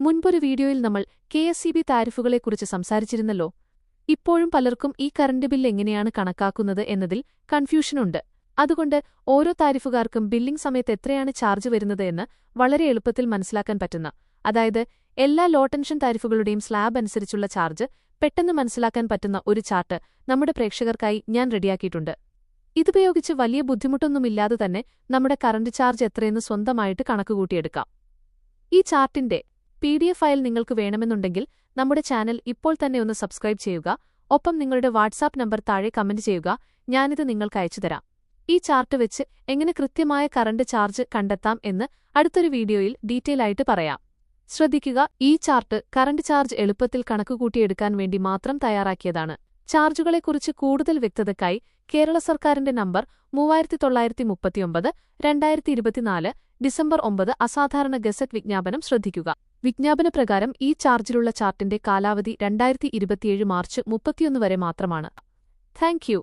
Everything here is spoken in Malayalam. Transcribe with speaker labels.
Speaker 1: മുൻപൊരു വീഡിയോയിൽ നമ്മൾ കെ.എസ്.ഇ.ബി. താരിഫുകളെക്കുറിച്ച് സംസാരിച്ചിരുന്നല്ലോ. ഇപ്പോഴും പലർക്കും ഈ കറന്റ് ബില്ല് എങ്ങനെയാണ് കണക്കാക്കുന്നത് എന്നതിൽ കൺഫ്യൂഷനുണ്ട്. അതുകൊണ്ട് ഓരോ താരിഫുകാർക്കും ബില്ലിംഗ് സമയത്ത് എത്രയാണ് ചാർജ് വരുന്നത് എന്ന് വളരെ എളുപ്പത്തിൽ മനസ്സിലാക്കാൻ പറ്റുന്ന, അതായത് എല്ലാ ലോ ടെൻഷൻ താരിഫുകളുടെയും സ്ലാബ് അനുസരിച്ചുള്ള ചാർജ് പെട്ടെന്ന് മനസ്സിലാക്കാൻ പറ്റുന്ന ഒരു ചാർട്ട് നമ്മുടെ പ്രേക്ഷകർക്കായി ഞാൻ റെഡിയാക്കിയിട്ടുണ്ട്. ഇതുപയോഗിച്ച് വലിയ ബുദ്ധിമുട്ടൊന്നുമില്ലാതെ തന്നെ നമ്മുടെ കറന്റ് ചാർജ് എത്രയെന്ന് സ്വന്തമായിട്ട് കണക്കുകൂട്ടിയെടുക്കാം. ഈ ചാർട്ടിന്റെ PDF ഫയൽ നിങ്ങൾക്ക് വേണമെന്നുണ്ടെങ്കിൽ നമ്മുടെ ചാനൽ ഇപ്പോൾ തന്നെ ഒന്ന് സബ്സ്ക്രൈബ് ചെയ്യുക. ഒപ്പം നിങ്ങളുടെ വാട്സാപ്പ് നമ്പർ താഴെ കമന്റ് ചെയ്യുക. ഞാനിത് നിങ്ങൾക്ക് അയച്ചുതരാം. ഈ ചാർട്ട് വെച്ച് എങ്ങനെ കൃത്യമായ കറന്റ് ചാർജ് കണ്ടെത്താം എന്ന് അടുത്തൊരു വീഡിയോയിൽ ഡീറ്റെയിൽ ആയിട്ട് പറയാം. ശ്രദ്ധിക്കുക, ഈ ചാർട്ട് കറന്റ് ചാർജ് എളുപ്പത്തിൽ കണക്കുകൂട്ടിയെടുക്കാൻ വേണ്ടി മാത്രം തയ്യാറാക്കിയതാണ്. ചാർജുകളെക്കുറിച്ച് കൂടുതൽ വ്യക്തതയ്ക്കായി കേരള സർക്കാരിന്റെ നമ്പർ 3939/2024 ഡിസംബർ 9 അസാധാരണ ഗസറ്റ് വിജ്ഞാപനം ശ്രദ്ധിക്കുക. വിജ്ഞാപനപ്രകാരം ഈ ചാർജിലുള്ള ചാർട്ടിന്റെ കാലാവധി 2027 മാർച്ച് 31 വരെ മാത്രമാണ്. Thank you.